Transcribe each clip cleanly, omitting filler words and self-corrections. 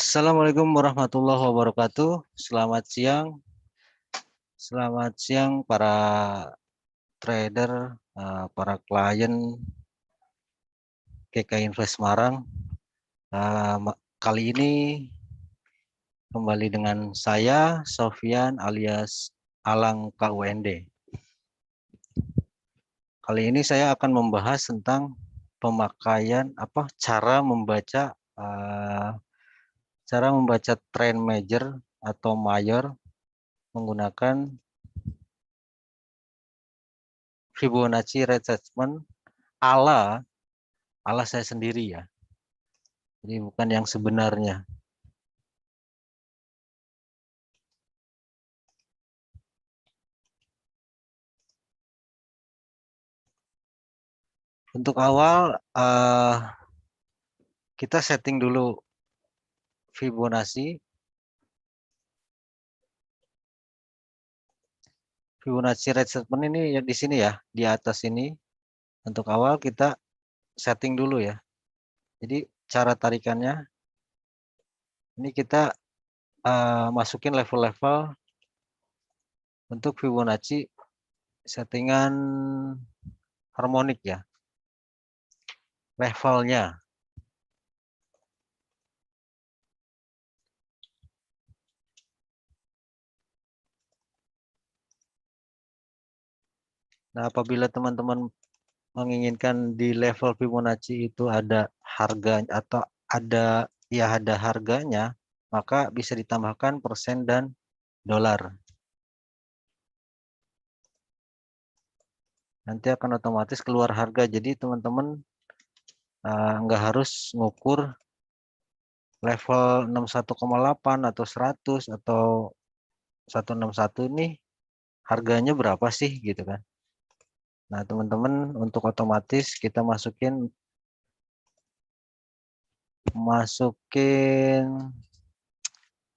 Assalamualaikum warahmatullahi wabarakatuh. Selamat siang para trader, para klien KK Invest Semarang. Kali ini kembali dengan saya Sofyan alias Alang KUND. Kali ini saya akan membahas tentang pemakaian cara membaca trend major atau mayor menggunakan Fibonacci retracement ala saya sendiri ya. Jadi bukan yang sebenarnya. Untuk awal kita setting dulu Fibonacci. Fibonacci retracement ini ya di sini ya, di atas ini. Untuk awal kita setting dulu ya. Jadi cara tarikannya ini kita masukin level-level untuk Fibonacci settingan harmonik ya. Levelnya. Nah, apabila teman-teman menginginkan di level Fibonacci itu ada harga atau ada harganya, maka bisa ditambahkan persen dan dolar. Nanti akan otomatis keluar harga. Jadi teman-teman nggak harus ngukur level 61,8 atau 100 atau 161 nih harganya berapa sih gitu kan. Nah teman-teman untuk otomatis kita masukin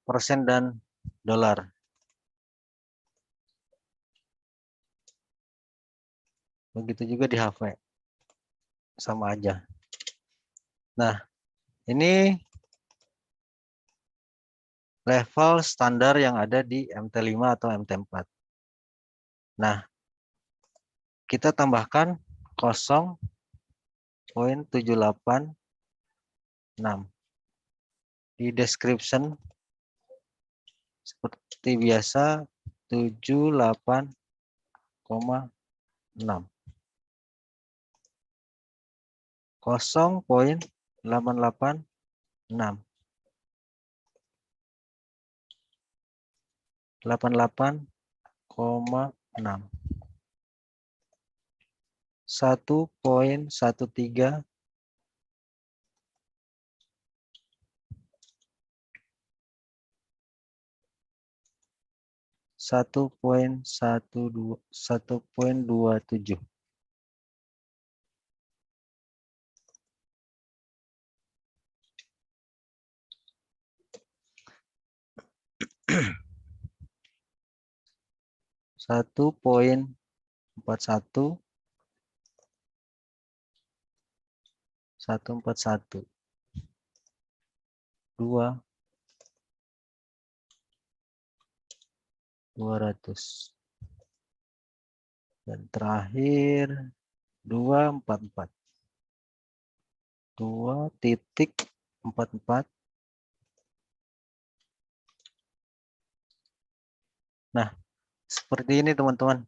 persen dan dolar. Begitu juga di HV. Sama aja. Nah, ini level standar yang ada di MT5 atau MT4. Nah, kita tambahkan 0,786 di description seperti biasa 78,6 0,886 88,6 1,13 1,27. Satu poin 41 141 200 dan terakhir 244 2,44. Nah seperti ini teman-teman.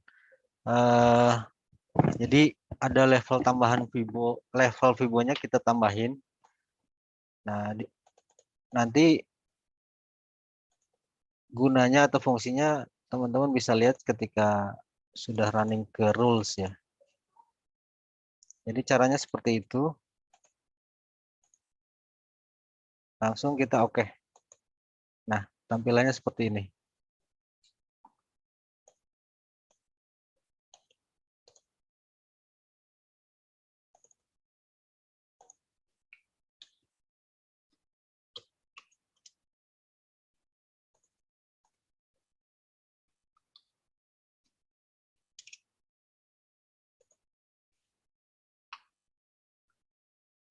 Jadi ada level tambahan level Fibonya kita tambahin. Nah nanti gunanya atau fungsinya teman-teman bisa lihat ketika sudah running ke rules ya. Jadi caranya seperti itu. Langsung kita oke. Nah, tampilannya seperti ini.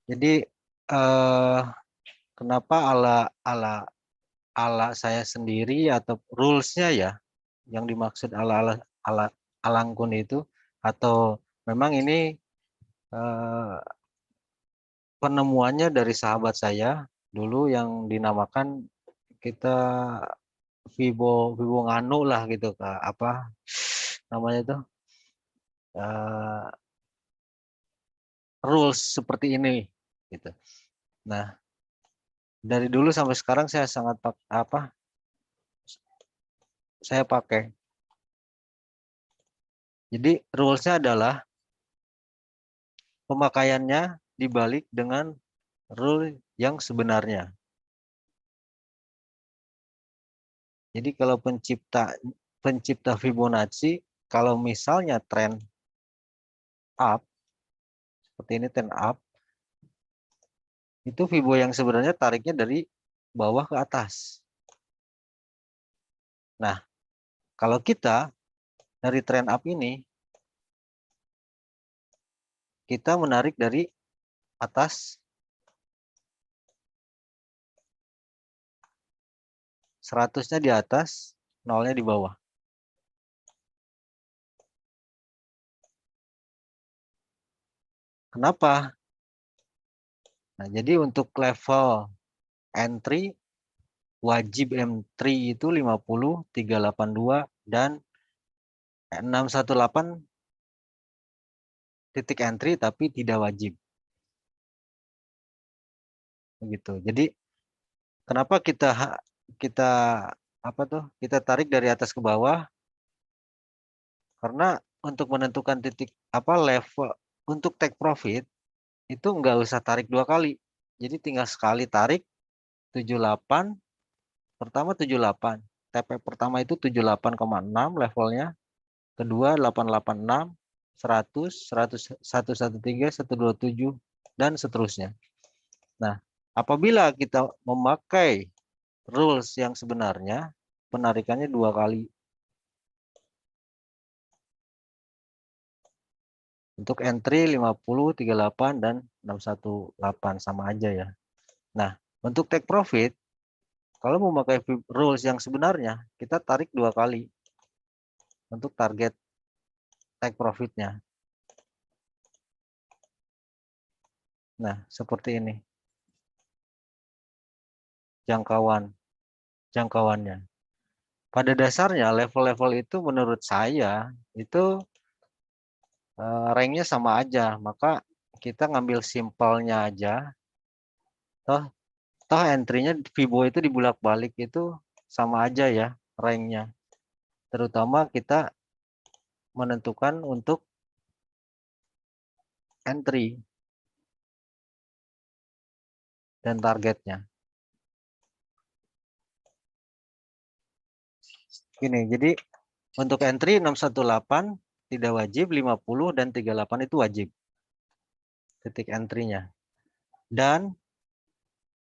Jadi kenapa ala saya sendiri atau rules-nya ya yang dimaksud ala Alangkun itu, atau memang ini penemuannya dari sahabat saya dulu yang dinamakan kita Vibo lah gitu Kak. Apa namanya itu? Rules seperti ini gitu. Nah, dari dulu sampai sekarang saya sangat saya pakai. Jadi rules-nya adalah pemakaiannya dibalik dengan rule yang sebenarnya. Jadi kalau pencipta Fibonacci, kalau misalnya trend up seperti ini, trend up, itu Fibo yang sebenarnya tariknya dari bawah ke atas. Nah, kalau kita dari trend up ini, kita menarik dari atas 100-nya di atas, 0-nya di bawah. Kenapa? Nah, jadi untuk level entry wajib M3 itu 50, 382 dan 618 titik entry tapi tidak wajib. Begitu. Jadi kenapa kita kita tarik dari atas ke bawah? Karena untuk menentukan titik level untuk take profit itu nggak usah tarik 2 kali. Jadi tinggal sekali tarik 78, pertama 78. TP pertama itu 78,6 levelnya, kedua 886, 100, 100, 113, 127 dan seterusnya. Nah, apabila kita memakai rules yang sebenarnya, penarikannya 2 kali. Untuk entry 50, 38 dan 618 sama aja ya. Nah, untuk take profit kalau memakai rules yang sebenarnya, kita tarik 2 kali untuk target take profitnya. Nah, seperti ini. Jangkauannya. Pada dasarnya level-level itu menurut saya itu ranknya sama aja. Maka kita ngambil simpelnya aja. Toh entry-nya Fibo itu dibulak-balik itu sama aja ya ranknya. Terutama kita menentukan untuk entry dan targetnya. Gini, jadi untuk entry 618 tidak wajib, 50 dan 38 itu wajib. Titik entry-nya. Dan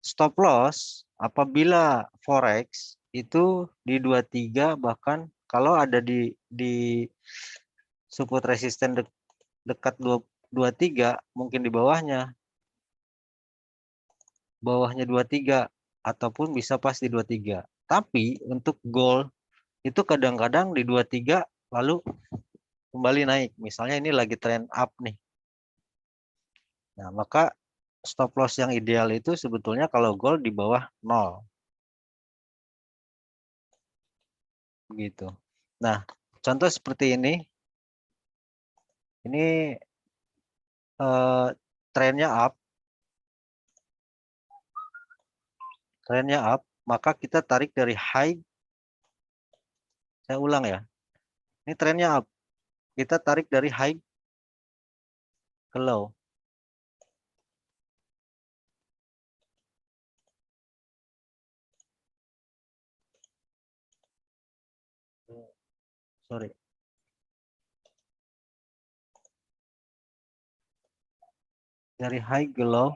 stop loss apabila forex itu di 23, bahkan kalau ada di support resisten dekat 23, mungkin di bawahnya 23 ataupun bisa pas di 23. Tapi untuk gold itu kadang-kadang di 23 lalu kembali naik. Misalnya ini lagi trend up nih. Nah, maka stop loss yang ideal itu sebetulnya kalau gold di bawah 0. Begitu. Nah, contoh seperti ini. Ini trennya up. Trennya up, maka kita tarik dari high. Saya ulang ya. Ini trennya up. Kita tarik dari high ke low. Sorry. Dari high ke low.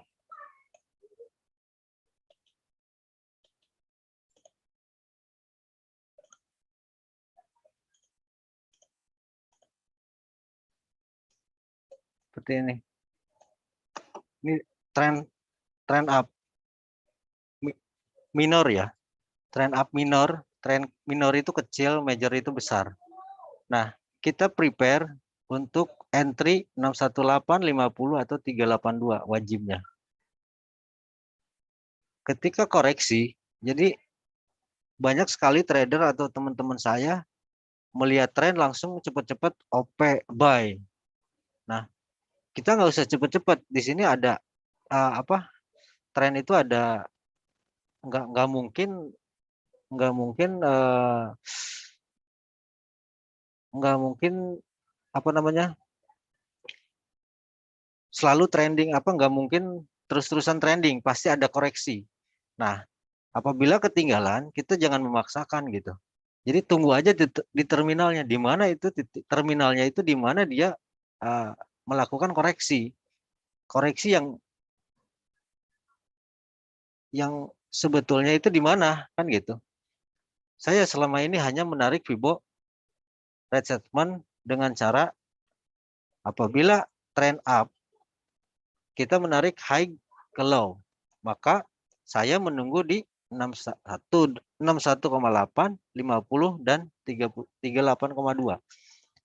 Seperti ini. Ini trend up. minor ya. Trend up minor, trend minor itu kecil, major itu besar. Nah, kita prepare untuk entry 618, 50 atau 382 wajibnya. Ketika koreksi, jadi banyak sekali trader atau teman-teman saya melihat tren langsung cepat-cepat OP buy. Nah, kita nggak usah cepat-cepat. Di sini ada tren itu ada nggak mungkin nggak mungkin apa namanya selalu trending, nggak mungkin terus-terusan trending, pasti ada koreksi. Nah, apabila ketinggalan, kita jangan memaksakan gitu. Jadi tunggu aja di terminalnya, di mana itu terminalnya itu di mana dia melakukan koreksi, koreksi yang sebetulnya itu di mana kan gitu. Saya selama ini hanya menarik Fibo retracement dengan cara apabila trend up kita menarik high ke low, maka saya menunggu di 61,8, 50 dan 38,2.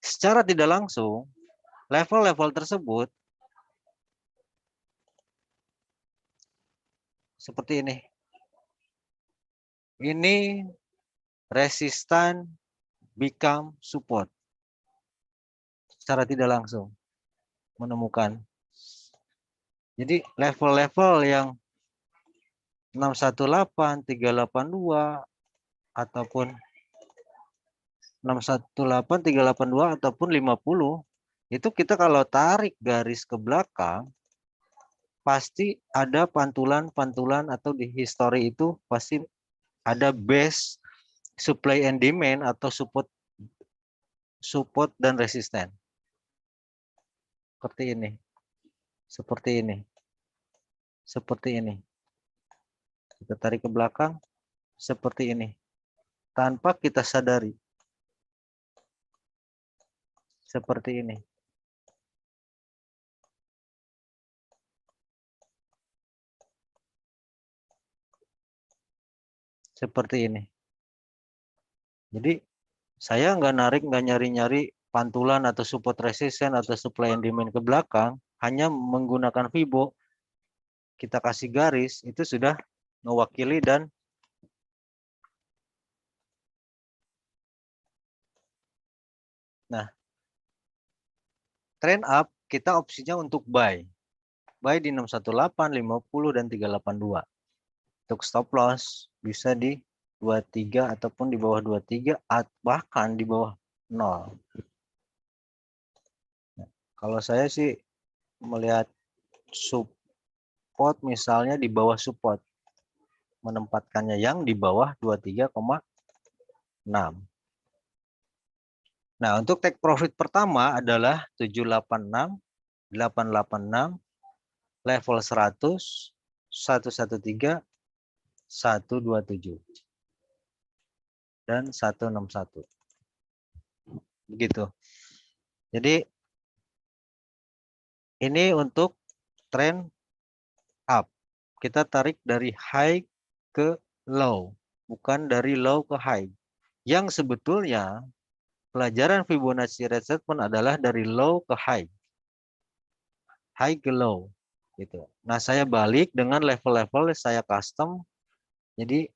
Secara tidak langsung level-level tersebut seperti ini. Ini resistan become support. Secara tidak langsung menemukan. Jadi level-level yang 618, 382 ataupun 618, 382 ataupun 50 itu kita kalau tarik garis ke belakang pasti ada pantulan-pantulan atau di history itu pasti ada base supply and demand atau support dan resisten. Seperti ini. Seperti ini. Seperti ini. Kita tarik ke belakang seperti ini. Tanpa kita sadari. Seperti ini. Seperti ini. Jadi saya nggak nyari-nyari pantulan atau support resisten atau supply and demand ke belakang, hanya menggunakan Fibo, kita kasih garis, itu sudah mewakili dan nah, trend up kita opsinya untuk buy. Buy di 618, 50 dan 382. Untuk stop loss bisa di 23 ataupun di bawah 23 bahkan di bawah 0. Nah, kalau saya sih melihat support misalnya di bawah support, menempatkannya yang di bawah 23,6. Nah, untuk take profit pertama adalah 786, 886, level 100, 113, 127 dan 161. Begitu. Jadi ini untuk trend up. Kita tarik dari high ke low, bukan dari low ke high. Yang sebetulnya pelajaran Fibonacci retracement adalah dari low ke high. High ke low gitu. Nah, saya balik dengan level-level saya custom. Jadi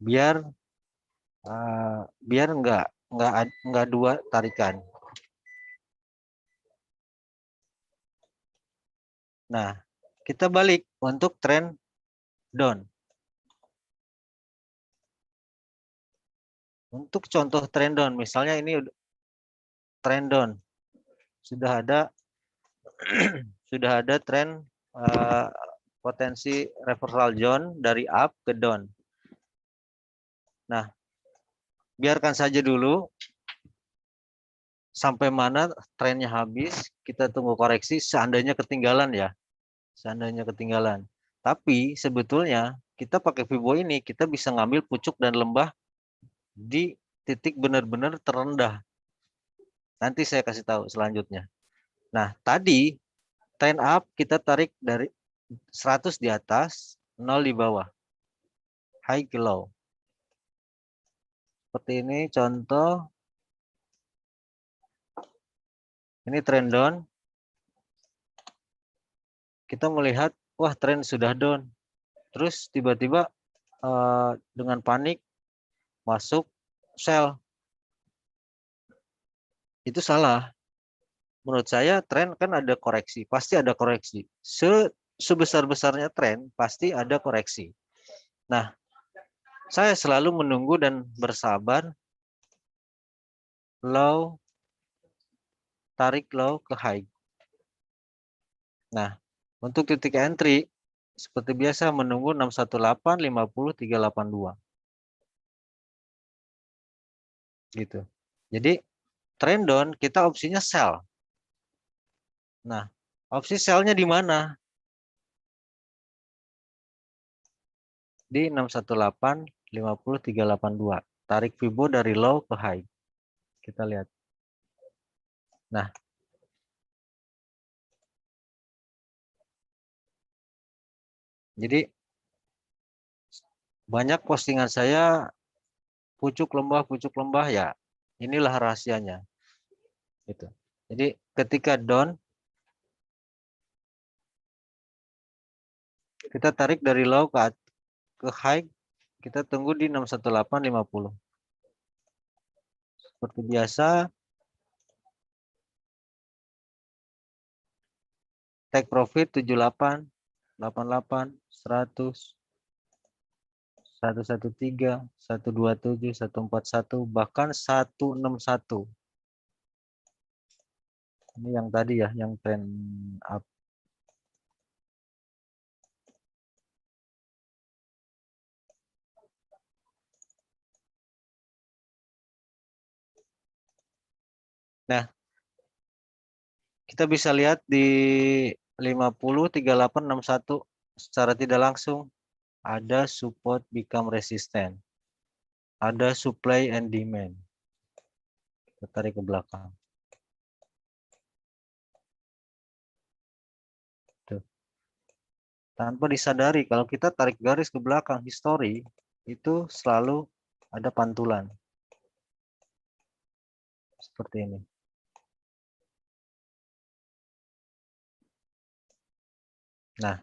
biar nggak dua tarikan. Nah, kita balik untuk trend down. Untuk contoh trend down, misalnya ini trend down. Sudah ada sudah ada tren potensi reversal zone dari up ke down. Nah, biarkan saja dulu sampai mana trennya habis, kita tunggu koreksi seandainya ketinggalan ya. Seandainya ketinggalan. Tapi sebetulnya kita pakai Fibo ini kita bisa ngambil pucuk dan lembah di titik benar-benar terendah. Nanti saya kasih tahu selanjutnya. Nah, tadi trend up kita tarik dari 100 di atas, 0 di bawah. high ke low. Seperti ini contoh. Ini trend down. Kita melihat, wah tren sudah down. Terus tiba-tiba dengan panik masuk sell. Itu salah. Menurut saya tren kan ada koreksi, pasti ada koreksi. Sebesar-besarnya tren pasti ada koreksi. Nah, saya selalu menunggu dan bersabar low, tarik low ke high. Nah, untuk titik entry seperti biasa menunggu 618, 50, 382. Gitu. Jadi trend down kita opsinya sell. Nah, opsi sell-nya di mana? Di 618, 50, 382. Tarik Fibo dari low ke high. Kita lihat. Nah, jadi banyak postingan saya pucuk lembah ya. Inilah rahasianya. Gitu. Jadi ketika down kita tarik dari low ke high, kita tunggu di 618.50. Seperti biasa, take profit 78, 88, 100, 113, 127, 141, bahkan 161. Ini yang tadi ya, yang trend up. Nah, kita bisa lihat di 50, 38, 61 secara tidak langsung ada support become resistant. Ada supply and demand. Kita tarik ke belakang. Tuh. Tanpa disadari kalau kita tarik garis ke belakang history itu selalu ada pantulan. Seperti ini. Nah,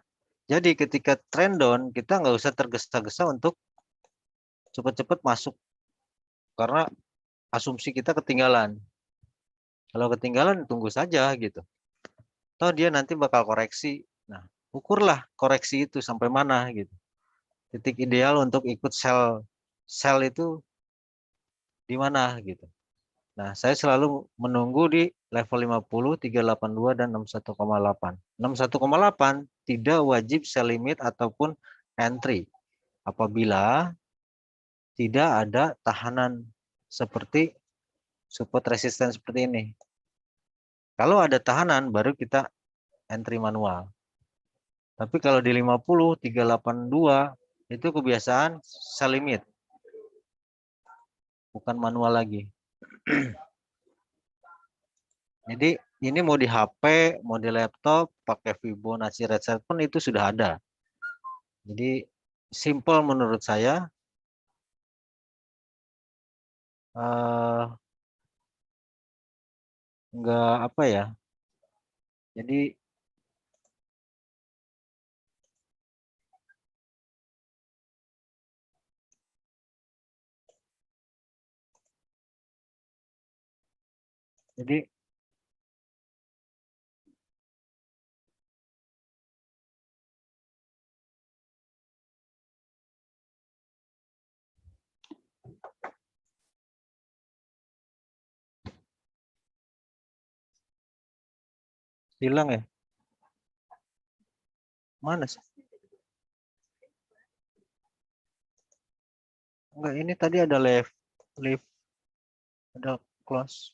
jadi ketika trend down kita nggak usah tergesa-gesa untuk cepat-cepat masuk karena asumsi kita ketinggalan. Kalau ketinggalan tunggu saja gitu. Toh dia nanti bakal koreksi. Nah, ukurlah koreksi itu sampai mana gitu. Titik ideal untuk ikut sell itu di mana gitu. Nah, saya selalu menunggu di level 50, 382 dan 61,8. 61,8 tidak wajib sell limit ataupun entry apabila tidak ada tahanan seperti support resistance seperti ini. Kalau ada tahanan baru kita entry manual. Tapi kalau di 50, 382 itu kebiasaan sell limit. Bukan manual lagi. Jadi ini mau di HP, mau di laptop, pakai Fibonacci Red Set pun itu sudah ada. Jadi simple menurut saya. Enggak apa ya. Jadi jadi hilang ya. Mana sih? Enggak, ini tadi ada lift, ada close.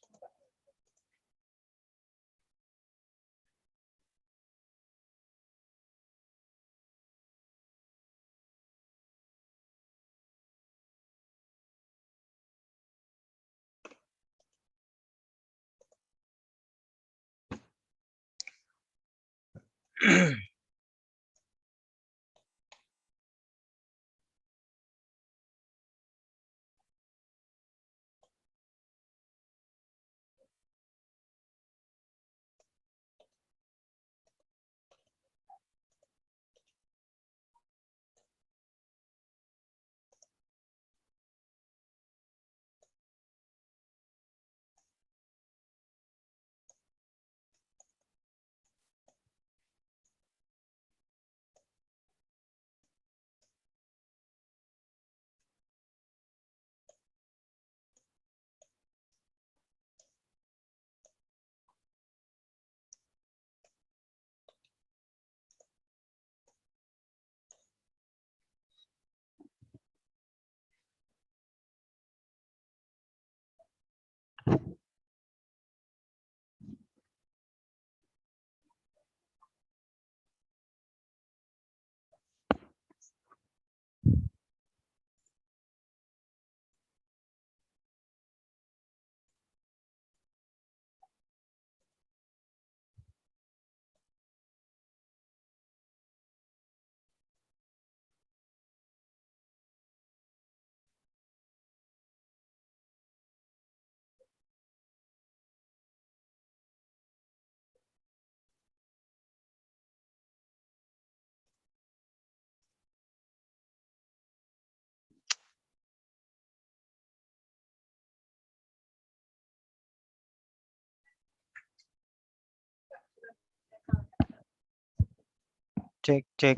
cek, cek,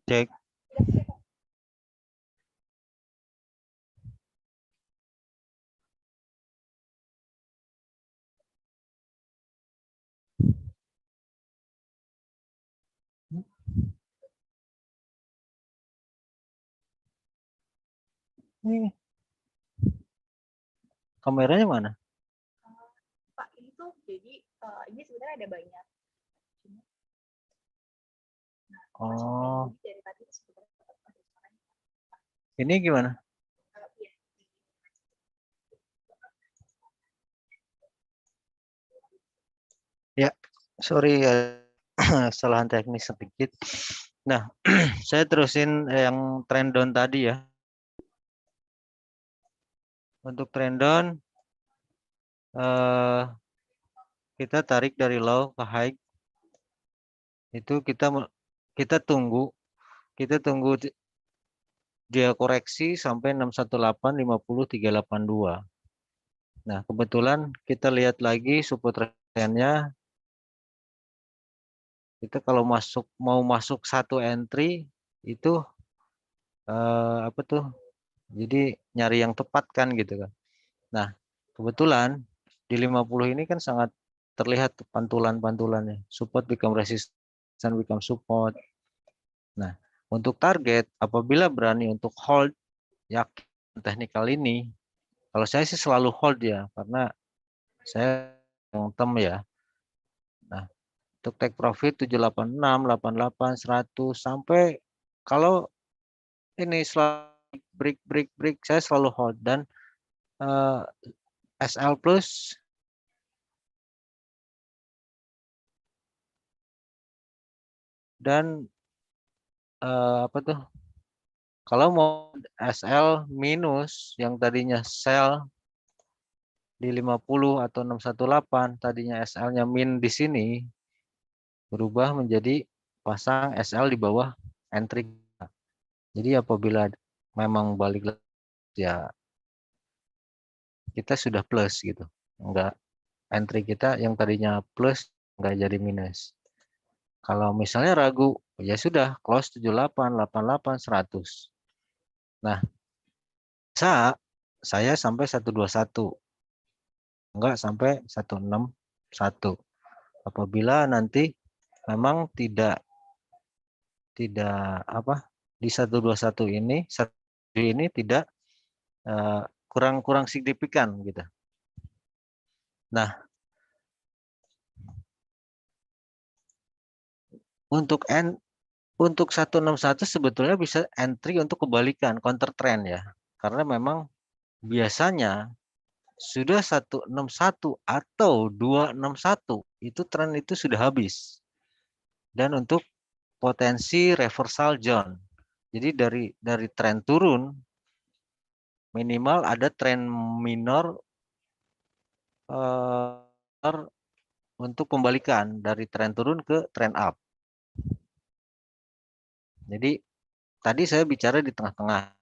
cek. Ini kameranya mana? Pak, ini tuh jadi ini sebenarnya ada banyak. Oh, Jadi dari tadi sebenarnya ada suaranya. ini gimana? Iya. Ya, sorry ya, kesalahan teknis sedikit. Nah, saya terusin yang trend down tadi ya. Untuk trend down, kita tarik dari low ke high. Itu kita tunggu, dia koreksi sampai 618, 50, 382. Nah, kebetulan kita lihat lagi support trendnya. Kita kalau mau masuk satu entry itu apa tuh? Jadi nyari yang tepat kan gitu kan. Nah, kebetulan di 50 ini kan sangat terlihat pantulan-pantulannya. Support become resistance, become support. Nah, untuk target apabila berani untuk hold yakin teknikal ini, kalau saya sih selalu hold ya karena saya long term ya. Nah, untuk take profit 786, 88, 100 sampai kalau ini selalu break break break saya selalu hold dan eh, SL plus dan apa tuh kalau mau SL minus yang tadinya sell di 50 atau 618 tadinya SL-nya min di sini berubah menjadi pasang SL di bawah entry. Jadi apabila memang balik ya kita sudah plus gitu. Enggak entry kita yang tadinya plus enggak jadi minus. Kalau misalnya ragu ya sudah close 78, 88, 100. Nah, saya sampai 121, enggak sampai 161. Apabila nanti memang tidak tidak apa di 121 ini tidak kurang kurang signifikan gitu. Nah, untuk untuk 161 sebetulnya bisa entry untuk kebalikan counter trend ya. Karena memang biasanya sudah 161 atau 261 itu tren itu sudah habis. Dan untuk potensi reversal zone. Jadi dari tren turun minimal ada tren minor untuk pembalikan dari tren turun ke tren up. Jadi tadi saya bicara di tengah-tengah.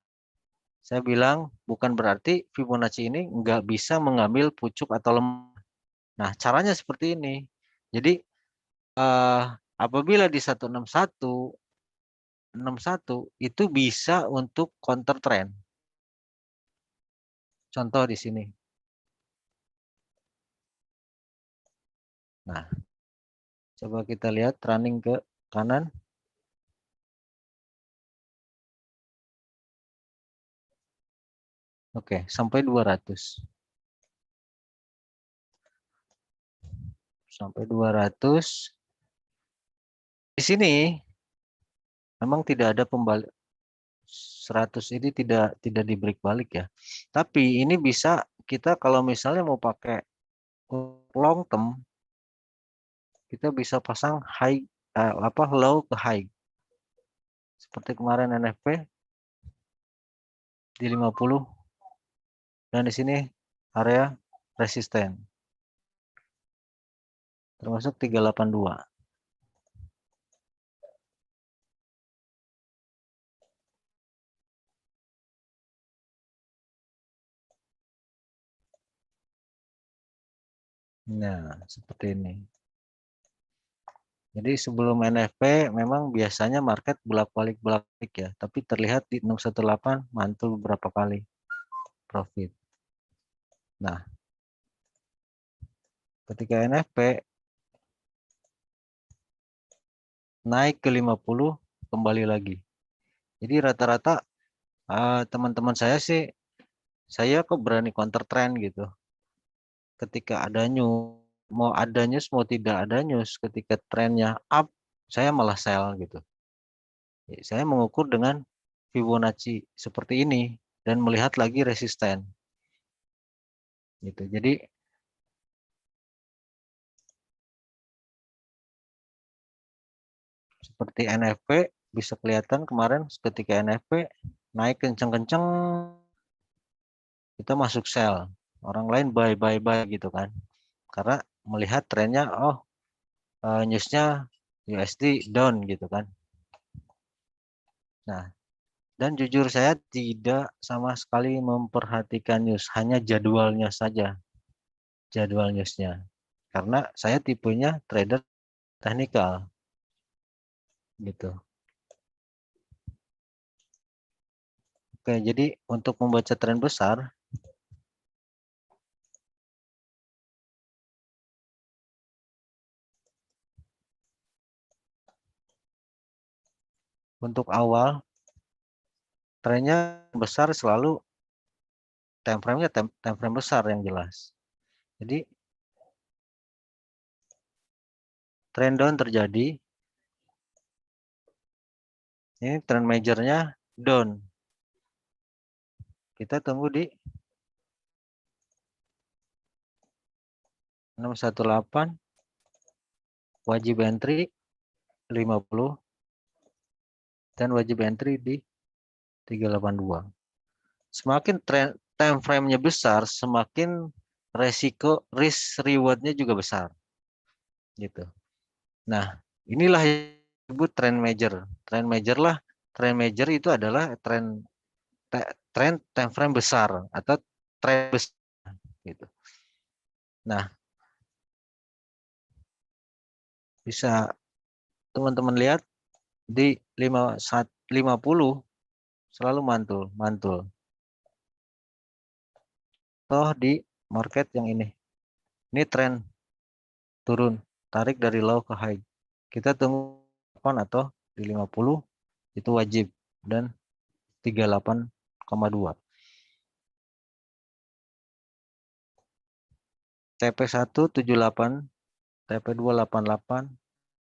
Saya bilang bukan berarti Fibonacci ini nggak bisa mengambil pucuk atau lemah. Nah, caranya seperti ini. Jadi apabila di 161 itu bisa untuk counter trend. Contoh di sini. Nah, coba kita lihat running ke kanan. Oke, sampai 200. Sampai 200. Di sini memang tidak ada pembalik 100 ini tidak di break balik ya. Tapi ini bisa kita kalau misalnya mau pakai long term kita bisa pasang low ke high. Seperti kemarin NFP di 50 dan di sini area resisten. Termasuk 382. Nah, seperti ini. Jadi sebelum NFP memang biasanya market bolak-balik ya, tapi terlihat di 618 mantul beberapa kali profit. Nah, ketika NFP naik ke 50 kembali lagi. Jadi rata-rata teman-teman saya sih, saya kok berani counter trend gitu. Ketika ada news, mau ada news mau tidak ada news, ketika trennya up, saya malah sell gitu. Saya mengukur dengan Fibonacci seperti ini dan melihat lagi resisten. Gitu. Jadi seperti NFP bisa kelihatan kemarin ketika NFP naik kenceng-kenceng kita masuk sell. Orang lain buy gitu kan. Karena melihat trennya newsnya USD down gitu kan. Nah, dan jujur saya tidak sama sekali memperhatikan news, hanya jadwalnya saja, jadwal newsnya. Karena saya tipenya trader teknikal, gitu. Oke, jadi untuk membaca tren besar, untuk awal trennya besar selalu time frame-nya time frame besar yang jelas. Jadi trend down terjadi, ini trend majornya down. Kita tunggu di 618, wajib entry 50, dan wajib entry di 382. Semakin time frame-nya besar, semakin resiko risk reward-nya juga besar. Gitu. Nah, inilah yang disebut trend major. Trend major lah, trend major itu adalah trend time frame besar atau trend besar gitu. Nah, bisa teman-teman lihat di 50 selalu mantul. Toh di market yang ini. Ini tren turun, tarik dari low ke high. Kita tunggu atau di 50 itu wajib dan 38,2. TP1 78, TP2 88,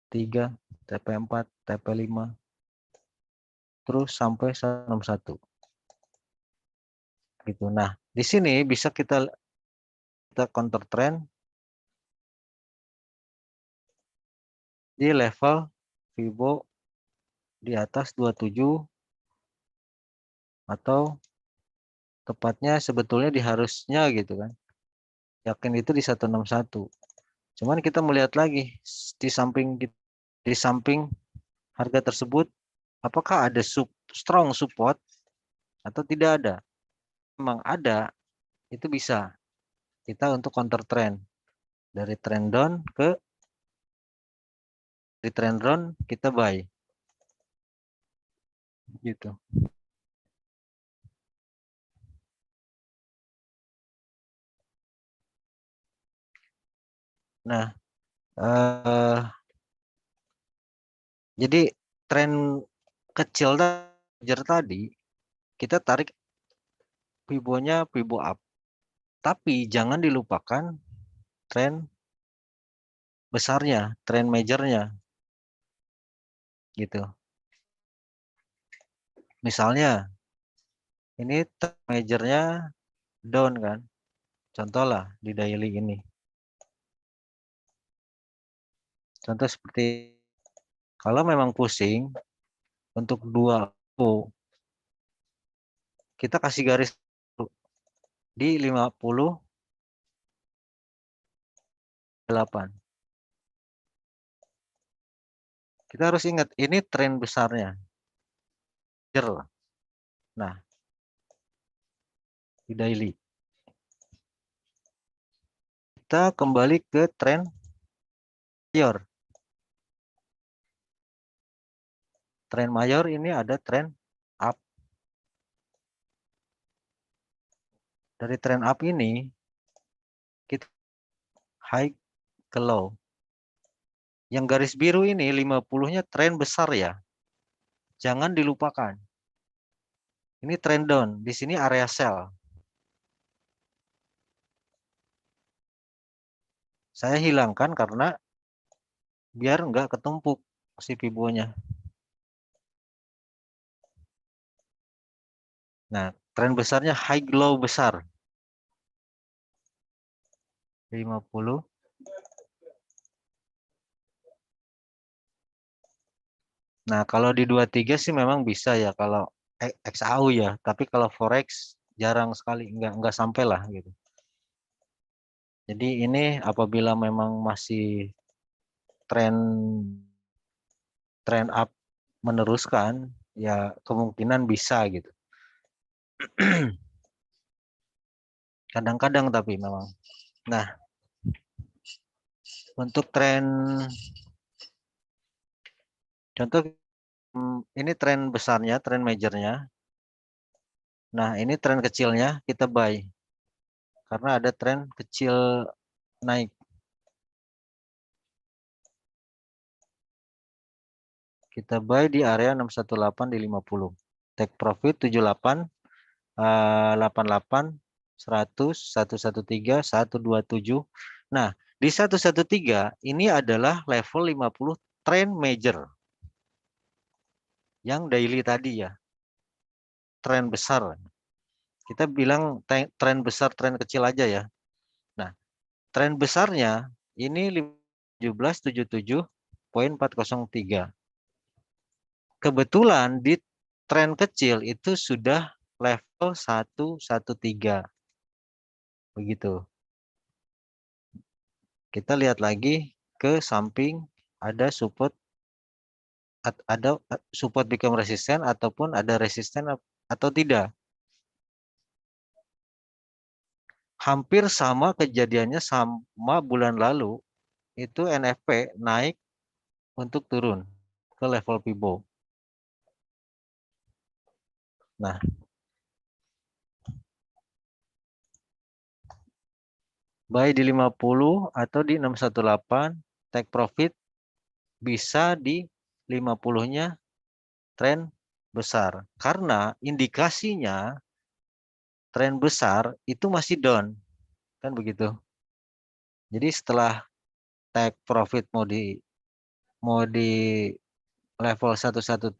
3, TP4, TP5 terus sampai 161. Gitu. Nah, di sini bisa kita counter trend di level Fibo di atas 27 atau tepatnya sebetulnya diharusnya gitu kan. Yakin itu di 161. Cuman kita melihat lagi di samping harga tersebut apakah ada strong support atau tidak ada. Memang ada, itu bisa kita untuk counter trend dari trend down ke di trend down kita buy gitu. Nah, jadi tren kecil tadi kita tarik Fibo-nya Fibo up. Tapi jangan dilupakan tren besarnya, tren majornya gitu. Misalnya ini tren majornya down kan. Contoh lah di daily ini. Contoh seperti kalau memang pusing untuk 2 kita kasih garis di 58. Kita harus ingat ini tren besarnya. Nah, di daily. Kita kembali ke tren major. Tren mayor ini ada tren up. Dari tren up ini kita high ke low. Yang garis biru ini 50-nya tren besar ya. Jangan dilupakan. Ini tren down, di sini area sell. Saya hilangkan karena biar nggak ketumpuk si Fibo-nya. Nah, tren besarnya high low besar. 50. Nah, kalau di 23 sih memang bisa ya kalau XAU ya, tapi kalau forex jarang sekali, nggak sampai lah gitu. Jadi ini apabila memang masih tren up meneruskan, ya kemungkinan bisa gitu. Kadang-kadang tapi memang. Nah, untuk tren contoh ini tren besarnya, tren majornya. Nah, ini tren kecilnya kita buy. Karena ada tren kecil naik. Kita buy di area 618 di 50. Take profit 78, 88, 100, 113, 127. Nah, di 113 ini adalah level 50 trend major. Yang daily tadi ya. Tren besar. Kita bilang tren besar, tren kecil aja ya. Nah, tren besarnya ini 1777.403. Kebetulan di tren kecil itu sudah level 113. Begitu. Kita lihat lagi ke samping ada support become resisten ataupun ada resisten atau tidak. Hampir sama kejadiannya sama bulan lalu, itu NFP naik untuk turun ke level Fibo. Nah, buy di 50 atau di 618, take profit bisa di 50-nya tren besar. Karena indikasinya tren besar itu masih down. Kan begitu. Jadi setelah take profit mau di level 113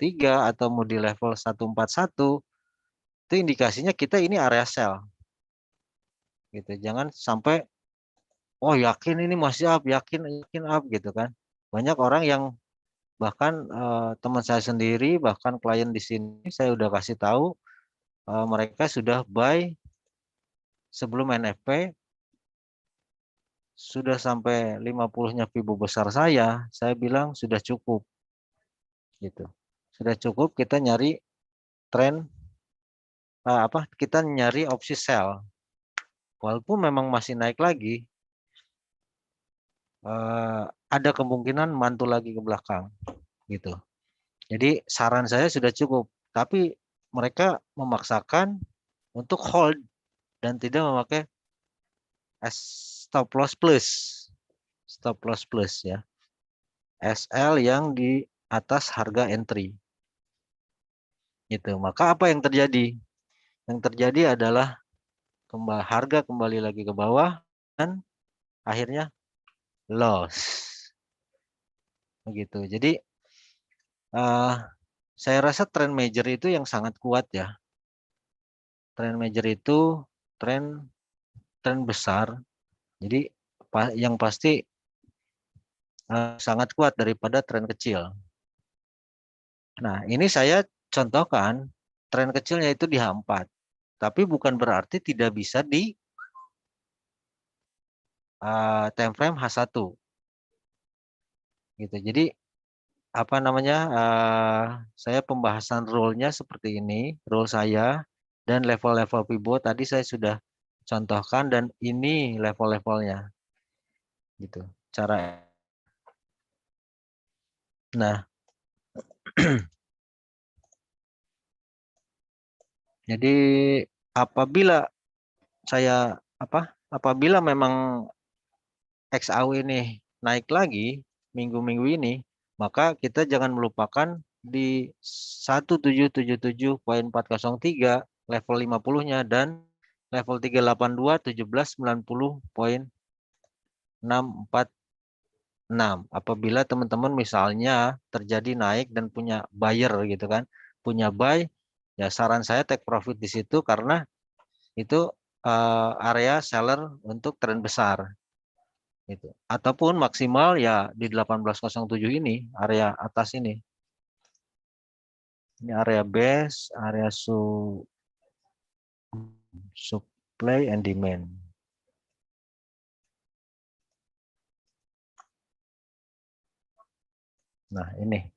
atau mau di level 141, itu indikasinya kita ini area sell. Gitu. Jangan sampai oh yakin ini masih up, yakin up gitu kan. Banyak orang yang bahkan teman saya sendiri, bahkan klien di sini saya udah kasih tahu mereka sudah buy sebelum NFP sudah sampai 50-nya Fibo besar saya bilang sudah cukup gitu. Sudah cukup kita nyari tren kita nyari opsi sell. Walaupun memang masih naik lagi, ada kemungkinan mantul lagi ke belakang gitu. Jadi saran saya sudah cukup, tapi mereka memaksakan untuk hold dan tidak memakai stop loss plus ya. SL yang di atas harga entry. Gitu. Maka apa yang terjadi? Yang terjadi adalah harga kembali lagi ke bawah dan akhirnya loss. Begitu. Jadi saya rasa tren major itu yang sangat kuat ya. Tren major itu tren besar. Jadi yang pasti sangat kuat daripada tren kecil. Nah, ini saya contohkan tren kecilnya itu di H4. Tapi bukan berarti tidak bisa di time frame H1. Gitu. Jadi apa namanya? Saya pembahasan rule-nya seperti ini, rule saya dan level-level Fibo tadi saya sudah contohkan dan ini level-levelnya. Gitu. Cara. Nah, Jadi apabila apabila memang XAU ini naik lagi minggu-minggu ini, maka kita jangan melupakan di 1777.403 level 50-nya dan level 382 1790.646. Apabila teman-teman misalnya terjadi naik dan punya buyer gitu kan, punya buy, ya saran saya take profit di situ karena itu area seller untuk tren besar gitu. Ataupun maksimal ya di 1807 ini, area atas ini. Ini area base, area supply and demand. Nah, ini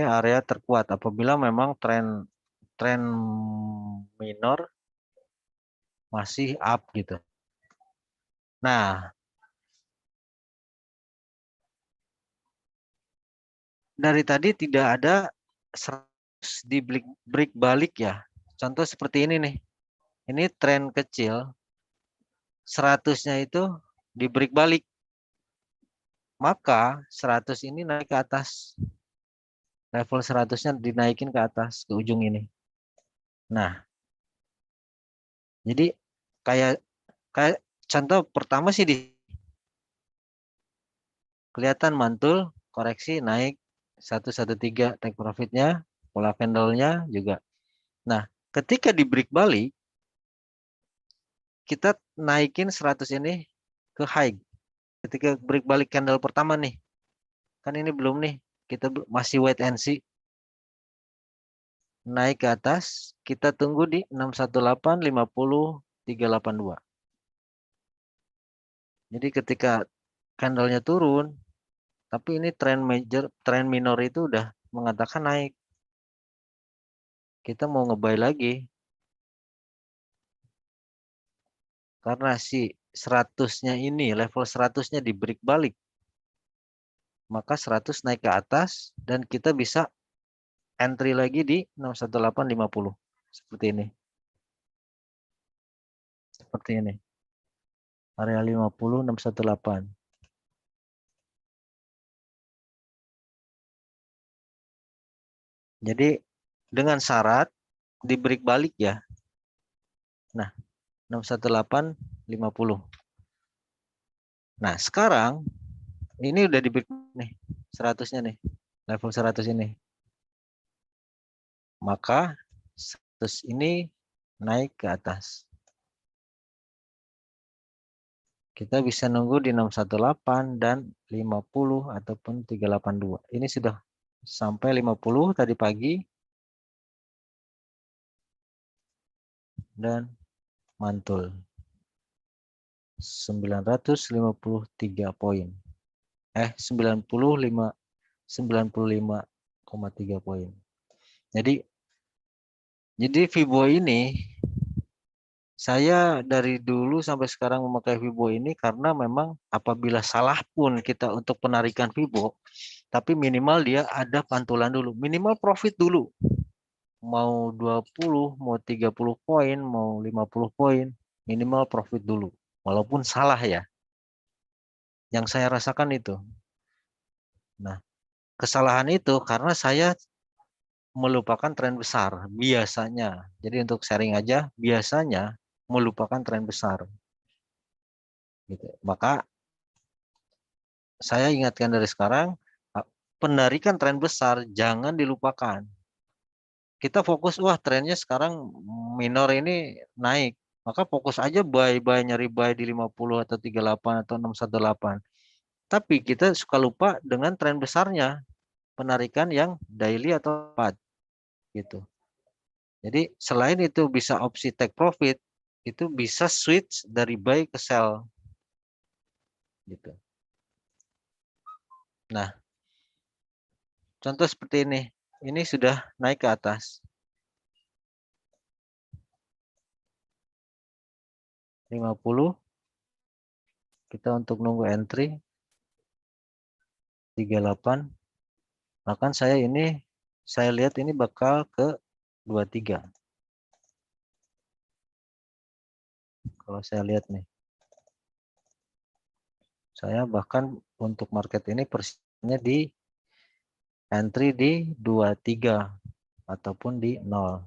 area terkuat apabila memang tren minor masih up gitu. Nah, dari tadi tidak ada 100 di break balik ya. Contoh seperti ini nih. Ini tren kecil, 100-nya itu di break balik. Maka 100 ini naik ke atas. Level 100-nya dinaikin ke atas, ke ujung ini. Nah, jadi kayak contoh pertama sih kelihatan mantul, koreksi naik 113 take profitnya, pola candle-nya juga. Nah, ketika di break balik, kita naikin 100 ini ke high. Ketika break balik candle pertama nih, kan ini belum nih, kita masih wait and see. Naik ke atas, kita tunggu di 618, 50, 382. Jadi ketika candlenya turun, tapi ini tren minor itu udah mengatakan naik. Kita mau nge-buy lagi. Karena si 100-nya ini, level 100-nya di break balik. Maka 100 naik ke atas dan kita bisa entry lagi di 61850. Seperti ini. Seperti ini. Area 50, 618. Jadi dengan syarat di break balik ya. Nah, 61850. Nah, sekarang ini udah di break nih, 100-nya nih. Level 100 ini. Maka 100 ini naik ke atas. Kita bisa nunggu di 618 dan 50 ataupun 382. Ini sudah sampai 50 tadi pagi. Dan mantul. 953 poin. 95,3 poin. Jadi Vibo ini saya dari dulu sampai sekarang memakai Vibo ini karena memang apabila salah pun kita untuk penarikan Vibo, tapi minimal dia ada pantulan dulu, minimal profit dulu. Mau 20, mau 30 poin, mau 50 poin, minimal profit dulu. Walaupun salah ya. Yang saya rasakan itu. Nah, kesalahan itu karena saya melupakan tren besar biasanya. Jadi untuk sharing aja, biasanya melupakan tren besar. Gitu. Maka saya ingatkan dari sekarang, penarikan tren besar jangan dilupakan. Kita fokus, wah trennya sekarang minor ini naik. Maka fokus aja buy nyari buy di 50 atau 38 atau 618. Tapi kita suka lupa dengan tren besarnya, penarikan yang daily atau 4 gitu. Jadi selain itu bisa opsi take profit, itu bisa switch dari buy ke sell gitu. Nah, contoh seperti ini. Ini sudah naik ke atas. 50. Kita untuk nunggu entry 38. Bahkan saya lihat ini bakal ke 23. Kalau saya lihat nih. Saya bahkan untuk market ini persiapannya di entry di 23 ataupun di 0.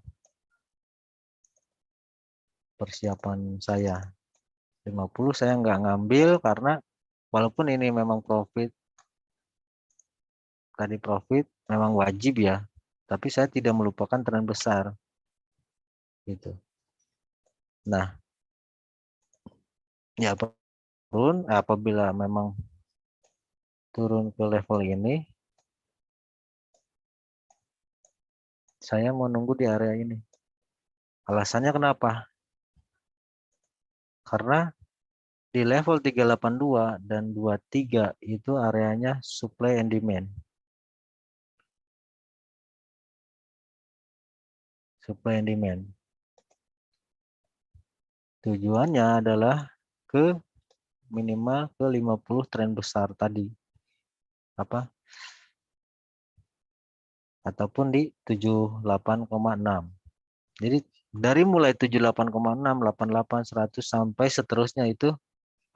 Persiapan saya 50 saya nggak ngambil karena walaupun ini memang profit, tadi profit memang wajib ya, tapi saya tidak melupakan tren besar gitu. Nah, ya turun apabila memang turun ke level ini, saya mau nunggu di area ini. Alasannya kenapa? Karena di level 382 dan 23 itu areanya supply and demand. Supply and demand. Tujuannya adalah ke minimal ke 50 tren besar tadi. Apa? Ataupun di 78,6. Jadi dari mulai 78,6, 88, 100 sampai seterusnya itu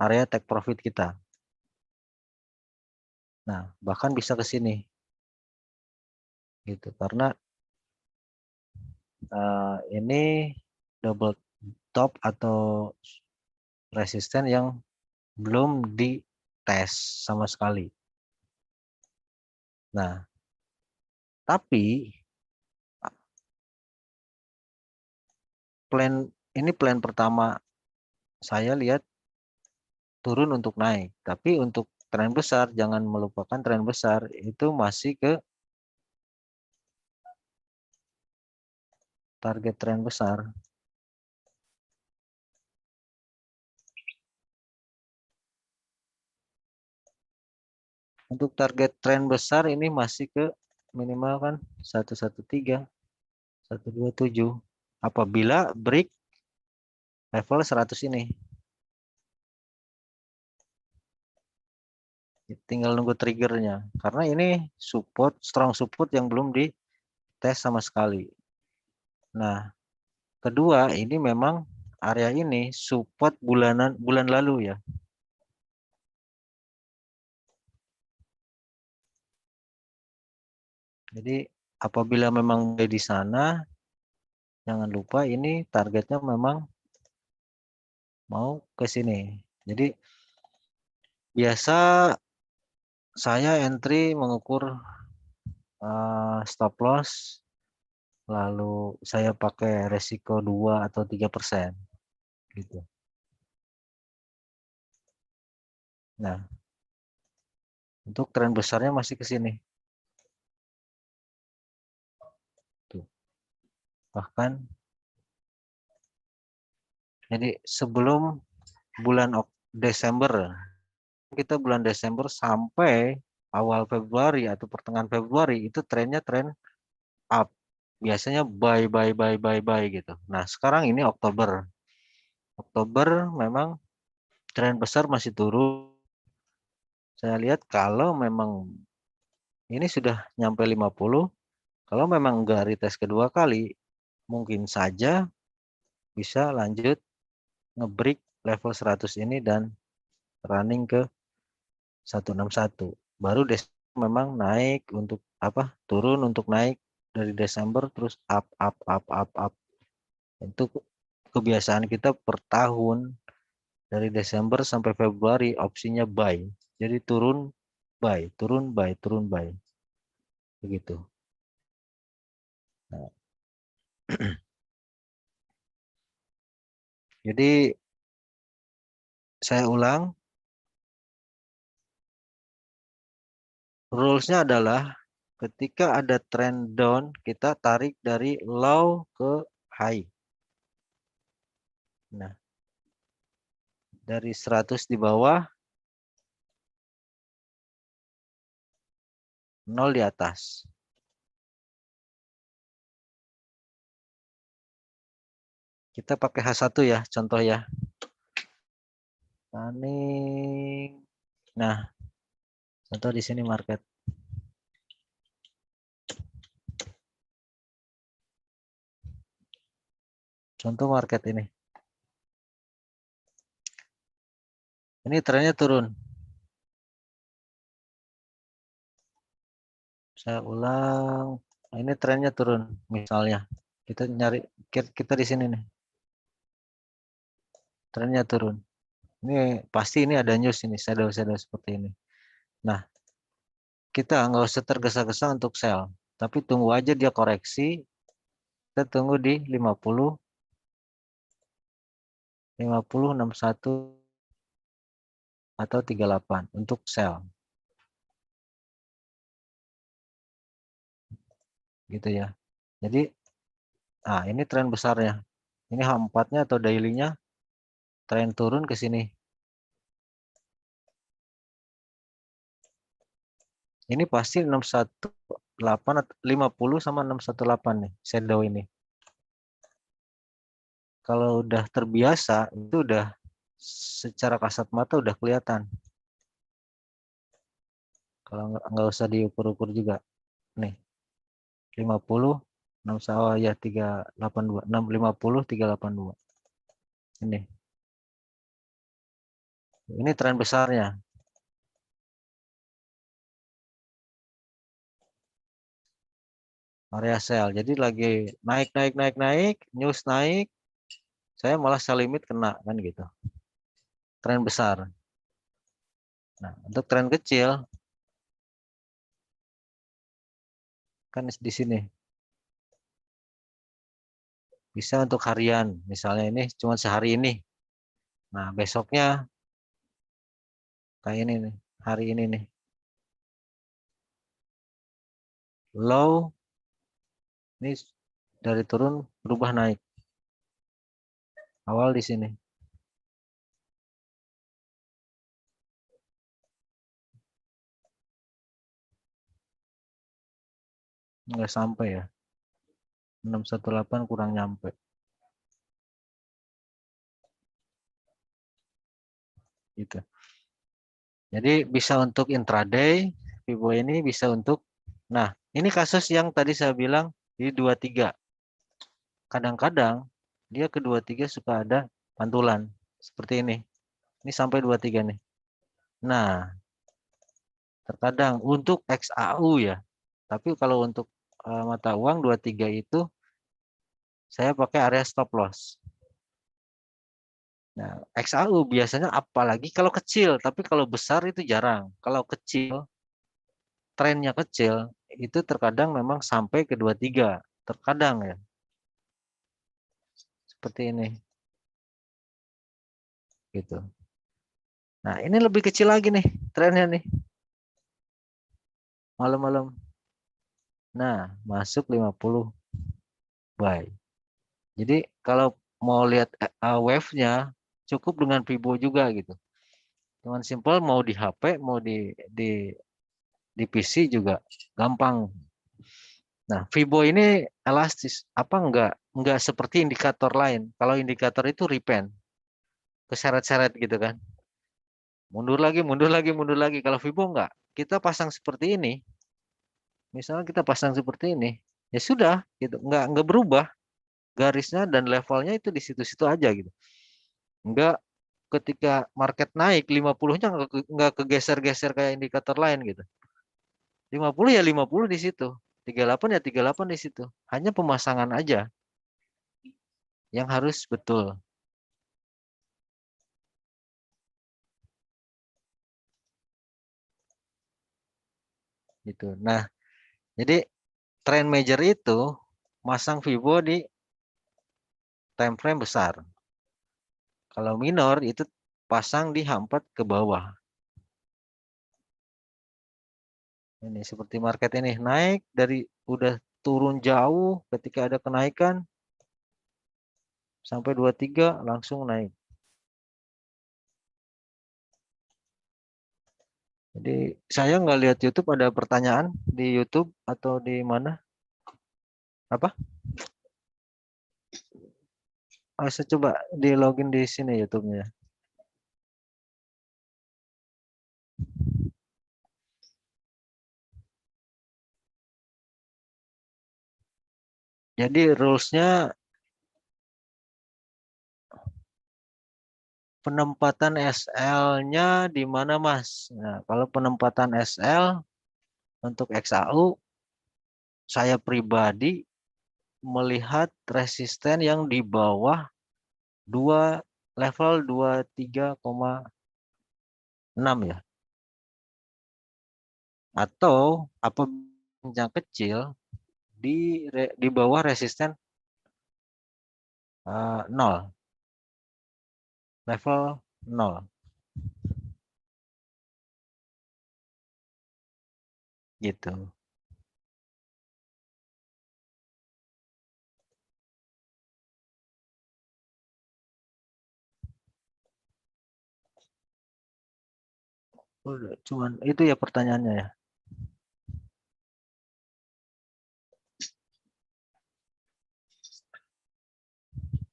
area take profit kita. Nah, bahkan bisa ke sini. Gitu. Karena ini double top atau resisten yang belum dites sama sekali. Nah, tapi plan pertama saya lihat turun untuk naik, tapi untuk tren besar jangan melupakan tren besar itu masih ke target tren besar. Untuk target tren besar ini masih ke minimal kan 113, 127. Apabila break level 100 ini. Tinggal nunggu triggernya. Karena ini support, strong support yang belum dites sama sekali. Nah, kedua ini memang area ini support bulan lalu ya. Jadi apabila memang di sana, jangan lupa ini targetnya memang mau ke sini. Jadi biasa saya entry mengukur stop loss, lalu saya pakai resiko 2 atau 3% gitu. Nah, untuk tren besarnya masih ke sini. Tuh. Bahkan jadi sebelum bulan Desember, kita bulan Desember sampai awal Februari atau pertengahan Februari itu trennya tren up. Biasanya buy gitu. Nah, sekarang ini Oktober. Oktober memang tren besar masih turun. Saya lihat kalau memang ini sudah nyampe 50, kalau memang enggak retest kedua kali, mungkin saja bisa lanjut ngebreak level 100 ini dan running ke 161. Baru memang naik untuk apa? Turun untuk naik dari Desember terus up. Itu kebiasaan kita per tahun dari Desember sampai Februari opsinya buy. Jadi turun buy, turun buy, turun buy. Begitu. Nah. Jadi saya ulang, rules-nya adalah ketika ada trend down, kita tarik dari low ke high. Nah, dari 100 di bawah, 0 di atas. Kita pakai H1 ya, contoh ya. Running. Nah, contoh di sini market. Contoh market ini. Ini trennya turun. Saya ulang. Ini trennya turun misalnya. Kita nyari kita di sini nih. Trennya turun. Ini pasti ini ada news ini, shadow-shadow seperti ini. Nah, kita nggak usah tergesa-gesa untuk sell, tapi tunggu aja dia koreksi. Kita tunggu di 50, 61 atau 38 untuk sell. Gitu ya. Jadi, nah ini tren besarnya. Ini H4-nya atau daily-nya tren turun ke sini. Ini pasti 618 atau 50 sama 618 nih, shadow ini. Kalau udah terbiasa, itu udah secara kasat mata udah kelihatan. Kalau nggak usah diukur-ukur juga. Nih, 50, 6, oh ya 382, 6, 50, 382. Ini tren besarnya. Area sell. Jadi lagi naik, naik, naik, naik, news naik, saya malah sell limit kena kan gitu. Tren besar. Nah, untuk tren kecil kan di sini. Bisa untuk harian, misalnya ini cuma sehari ini. Nah, besoknya kayak ini nih, hari ini nih. Low, ini dari turun berubah naik. Awal di sini. Nggak sampai ya. 618 kurang nyampe. Gitu. Jadi bisa untuk intraday, Vivo ini bisa untuk, nah ini kasus yang tadi saya bilang di 23. Kadang-kadang dia ke 23 suka ada pantulan seperti ini. Ini sampai 23 nih. Nah, terkadang untuk XAU ya. Tapi kalau untuk mata uang 23 itu saya pakai area stop loss. Nah, XAU biasanya apalagi kalau kecil, tapi kalau besar itu jarang. Kalau kecil, trennya kecil, itu terkadang memang sampai ke 23. Terkadang ya. Seperti ini. Gitu. Nah, ini lebih kecil lagi nih trennya nih. Malam-malam. Nah, masuk 50 buy. Jadi kalau mau lihat wave-nya cukup dengan Vibo juga gitu. Cuman simple mau di HP, mau di PC juga gampang. Nah, Vibo ini elastis apa enggak seperti indikator lain. Kalau indikator itu repen, keseret-seret gitu kan. Mundur lagi, mundur lagi, mundur lagi. Kalau Vibo enggak. Kita pasang seperti ini, misalnya kita pasang seperti ini, ya sudah gitu. Enggak berubah garisnya dan levelnya itu di situ-situ aja gitu. Enggak ketika market naik 50-nya enggak kegeser-geser kayak indikator lain gitu. 50 ya 50 di situ. 38 ya 38 di situ. Hanya pemasangan aja yang harus betul. Gitu. Nah, jadi trend major itu masang Vibo di time frame besar. Kalau minor itu pasang di H4 ke bawah. Ini seperti market ini naik dari udah turun jauh ketika ada kenaikan sampai 23 langsung naik. Jadi saya nggak lihat YouTube, ada pertanyaan di YouTube atau di mana? Apa? Saya coba di login di sini YouTube-nya. Jadi rules-nya penempatan SL-nya di mana, Mas? Nah, kalau penempatan SL untuk XAU, saya pribadi melihat resisten yang di bawah 2 level 23,6 ya. Atau apa yang kecil di bawah resisten 0, level 0 gitu. Udah, cuman itu ya pertanyaannya ya.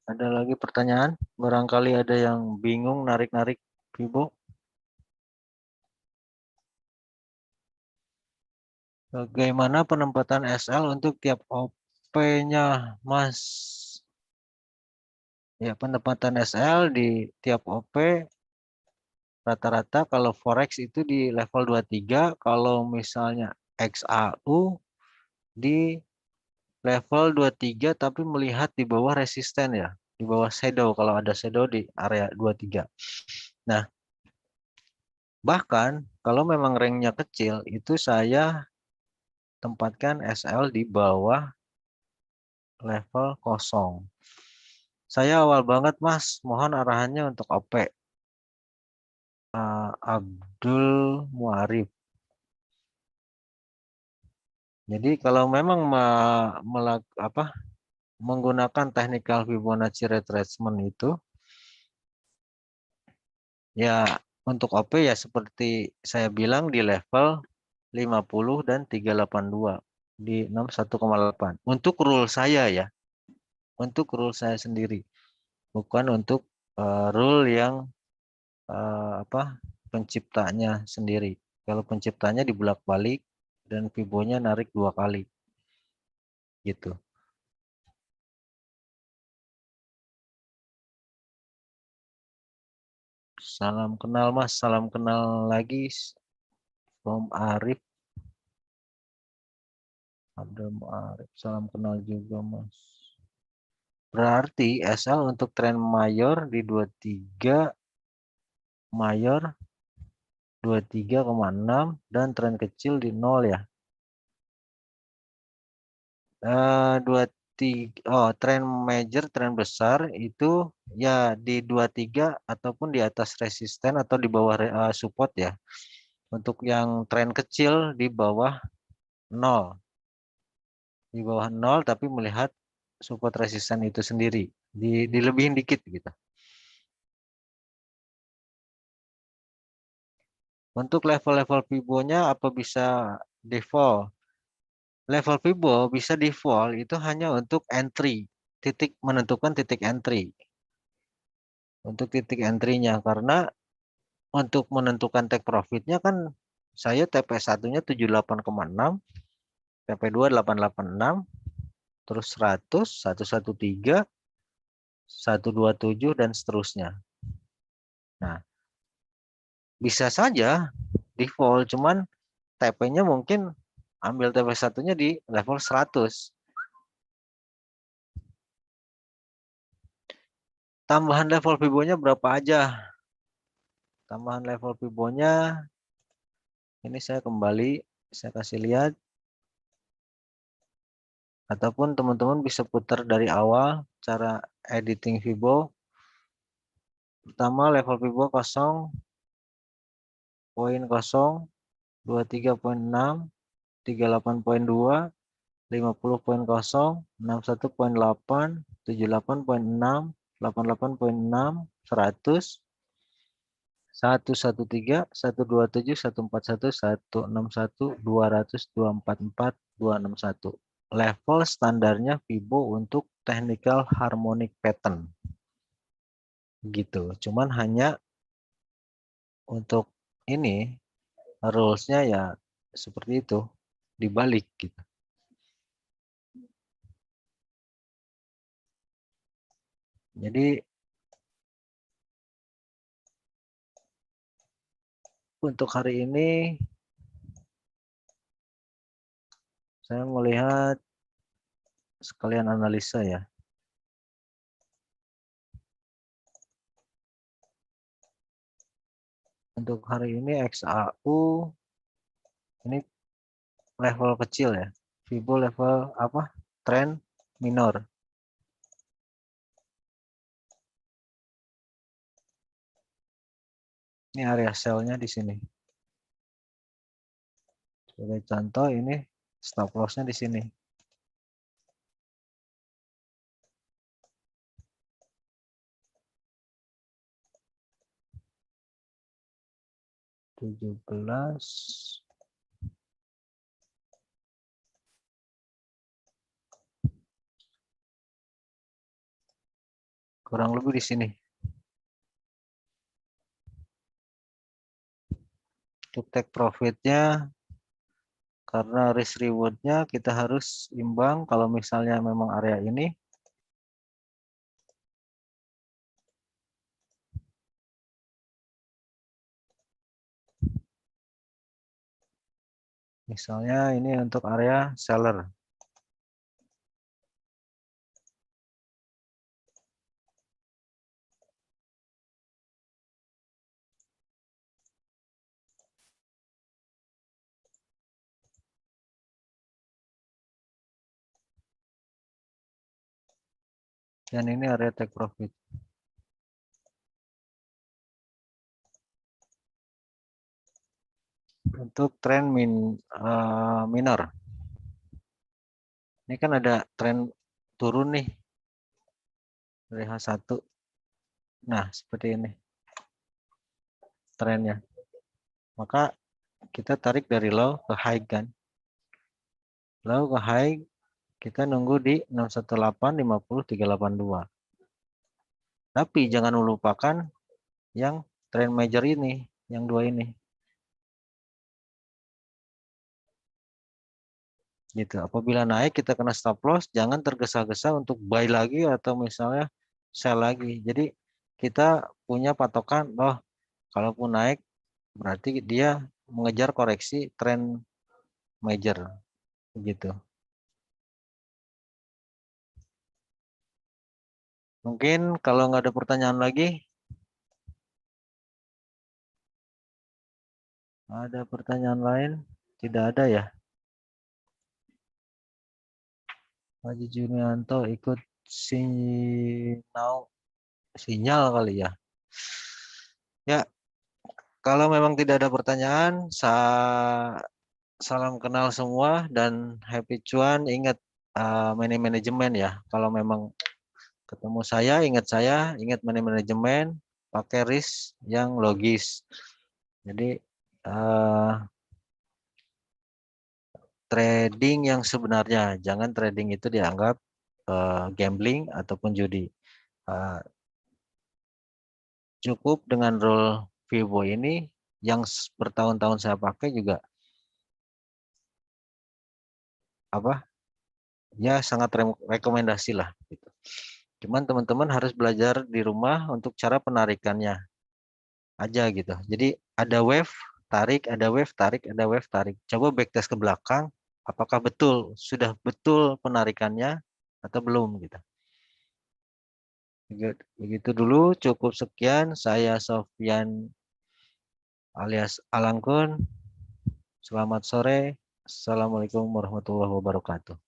Ada lagi pertanyaan? Barangkali ada yang bingung narik-narik Fibo. Bagaimana penempatan SL untuk tiap OP-nya, Mas? Ya, penempatan SL di tiap OP rata-rata kalau Forex itu di level 23, kalau misalnya XAU di level 23 tapi melihat di bawah resisten ya, di bawah shadow kalau ada shadow di area 23. Nah, bahkan kalau memang ranknya kecil itu saya tempatkan SL di bawah level 0. Saya awal banget, Mas, mohon arahannya untuk OP. Abdul Muarif. Jadi kalau memang menggunakan technical Fibonacci retracement itu, ya untuk OP ya seperti saya bilang di level 50 dan 382 di 61,8. Untuk rule saya ya, untuk rule saya sendiri, bukan untuk rule yang penciptanya sendiri. Kalau penciptanya dibulak-balik dan Fibonya narik 2 kali. Gitu. Salam kenal, Mas, salam kenal lagi from Arif. Abdul Arif, salam kenal juga, Mas. Berarti SL untuk tren mayor di 23 mayor 23,6 dan tren kecil di 0 ya. 23 tren major, tren besar itu ya di 23 ataupun di atas resisten atau di bawah support ya. Untuk yang tren kecil di bawah 0. Di bawah 0 tapi melihat support resisten itu sendiri. Dilebihin dikit gitu. Untuk level-level Fibo-nya apa bisa default? Level Fibo bisa default itu hanya untuk entry, menentukan titik entry. Untuk titik entry-nya karena untuk menentukan take profit-nya kan saya TP1-nya 78,6, TP2 886, terus 100, 113, 127 dan seterusnya. Nah, bisa saja default cuman TP-nya mungkin ambil TP1-nya di level 100. Tambahan level Fibo-nya berapa aja? Tambahan level Fibo-nya ini saya kembali, saya kasih lihat. Ataupun teman-teman bisa putar dari awal cara editing Fibo. Pertama level Fibo 0.0, 23,6, 38,2, 50,0, 61,8, 78,6, 88,6, 100, 113, 127, 141, 161, 200, 244, 261. Level standarnya Fibo untuk technical harmonic pattern. Gitu. Cuman hanya untuk ini rules-nya ya seperti itu, dibalik gitu. Jadi untuk hari ini saya melihat sekalian analisa ya. Untuk hari ini XAU ini level kecil ya. Fibo level apa? Trend minor. Ini area sell-nya di sini. Sebagai contoh ini stop loss-nya di sini. Kurang lebih di sini. Untuk take profitnya, karena risk rewardnya kita harus imbang. Kalau misalnya memang area ini, misalnya ini untuk area seller. Dan ini area take profit. Untuk tren minor. Ini kan ada tren turun nih dari H1. Nah, seperti ini trennya. Maka kita tarik dari low ke high kan. Low ke high kita nunggu di 618, 50, 382. Tapi jangan melupakan yang trend major ini, yang dua ini. Gitu. Apabila naik kita kena stop loss, jangan tergesa-gesa untuk buy lagi atau misalnya sell lagi. Jadi kita punya patokan, oh kalaupun naik berarti dia mengejar koreksi trend major begitu. Mungkin kalau nggak ada pertanyaan lagi, ada pertanyaan lain? Tidak ada ya? Haji Junianto ikut sinyal kali ya. Ya, kalau memang tidak ada pertanyaan, salam kenal semua dan happy cuan. Ingat manajemen ya. Kalau memang ketemu saya, ingat manajemen, pakai risk yang logis. Jadi trading yang sebenarnya, jangan trading itu dianggap gambling ataupun judi. Cukup dengan rule Vivo ini yang bertahun-tahun saya pakai juga ya sangat rekomendasi lah gitu. Cuman teman-teman harus belajar di rumah untuk cara penarikannya aja gitu. Jadi ada wave tarik, ada wave tarik, ada wave tarik. Coba backtest ke belakang, apakah sudah betul penarikannya atau belum gitu. Begitu dulu, cukup sekian. Saya Sofyan alias Alangkun. Selamat sore. Assalamualaikum warahmatullahi wabarakatuh.